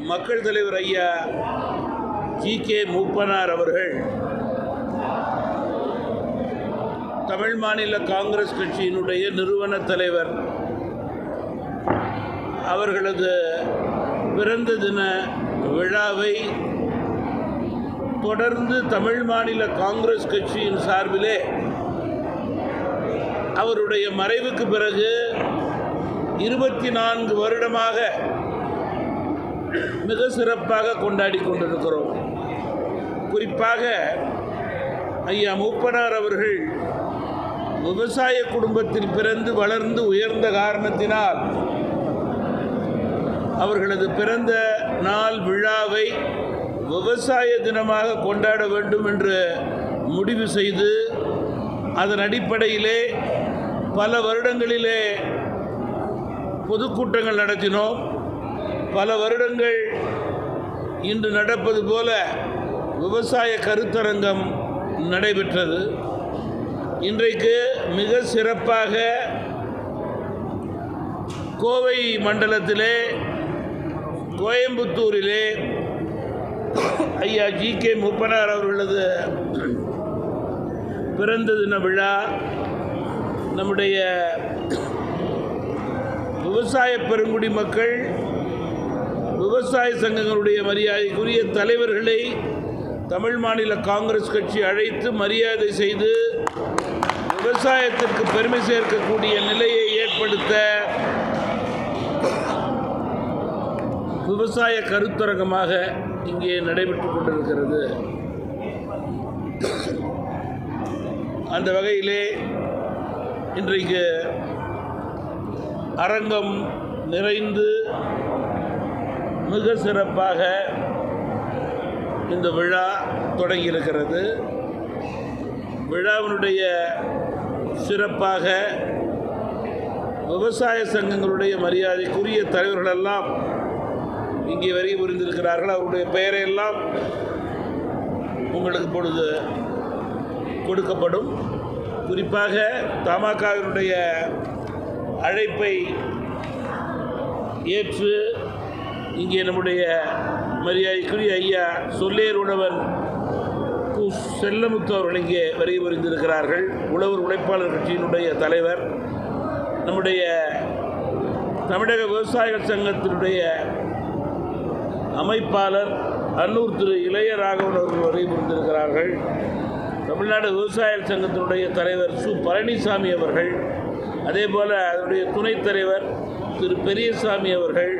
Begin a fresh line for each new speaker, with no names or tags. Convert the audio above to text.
மக்கள் தலைவர் ஐயா ஜி.கே. மூப்பனார் அவர்கள் தமிழ் மாநில காங்கிரஸ் கட்சியினுடைய நிறுவன தலைவர் அவர்களது பிறந்த தின விழாவை தொடர்ந்து தமிழ் மாநில காங்கிரஸ் கட்சியின் சார்பிலே அவருடைய மறைவுக்கு பிறகு 24 வருடமாக மிக சிறப்பாக கொண்டாடி கொண்டிருக்கிறோம். குறிப்பாக ஐயா மூப்பனார் அவர்கள் விவசாய குடும்பத்தில் பிறந்து வளர்ந்து உயர்ந்த காரணத்தினால் அவர்களது பிறந்த நாள் விழாவை விவசாய தினமாக கொண்டாட வேண்டும் என்று முடிவு செய்து அதன் அடிப்படையிலே பல வருடங்களிலே பொதுக்கூட்டங்கள் நடத்தினோம். பல வருடங்கள் இன்று நடப்பது போல விவசாய கருத்தரங்கம் நடைபெற்றது. இன்றைக்கு மிக சிறப்பாக கோவை மண்டலத்திலே கோயம்புத்தூரிலே ஐயா ஜி.கே. மூப்பனார் அவர்களது பிறந்த தின விழா நம்முடைய விவசாய பெருங்குடி மக்கள் விவசாய சங்கங்களுடைய மரியாதைக்குரிய தலைவர்களை தமிழ் மாநில காங்கிரஸ் கட்சி அழைத்து மரியாதை செய்து விவசாயத்திற்கு பெருமை சேர்க்கக்கூடிய நிலையை ஏற்படுத்த விவசாய கருத்தரங்கமாக இங்கே நடைபெற்று கொண்டிருக்கிறது. அந்த வகையிலே இன்றைக்கு அரங்கம் நிறைந்து மிக சிறப்பாக இந்த விழா தொடங்கியிருக்கிறது. விழாவினுடைய சிறப்பாக விவசாய சங்கங்களுடைய மரியாதைக்குரிய தலைவர்களெல்லாம் இங்கே வருகை புரிந்திருக்கிறார்கள். அவருடைய பெயரையெல்லாம் உங்களுக்கு பொழுது கொடுக்கப்படும். குறிப்பாக தமாகவினுடைய அழைப்பை ஏற்று இங்கே நம்முடைய மரியாதைக்குரிய ஐயா சொல்லேர் உழவன் கு. செல்லமுத்து அவர்கள் இங்கே வருகை புரிந்திருக்கிறார்கள். உழவர் உழைப்பாளர் கட்சியினுடைய தலைவர், நம்முடைய தமிழக விவசாயிகள் சங்கத்தினுடைய அமைப்பாளர் அன்னூர் திரு இளையராகவன் அவர்கள் வருகை புரிந்திருக்கிறார்கள். தமிழ்நாடு விவசாயிகள் சங்கத்தினுடைய தலைவர் சு. பழனிசாமி அவர்கள், அதே போல் அதனுடைய துணைத் தலைவர் திரு பெரியசாமி அவர்கள்,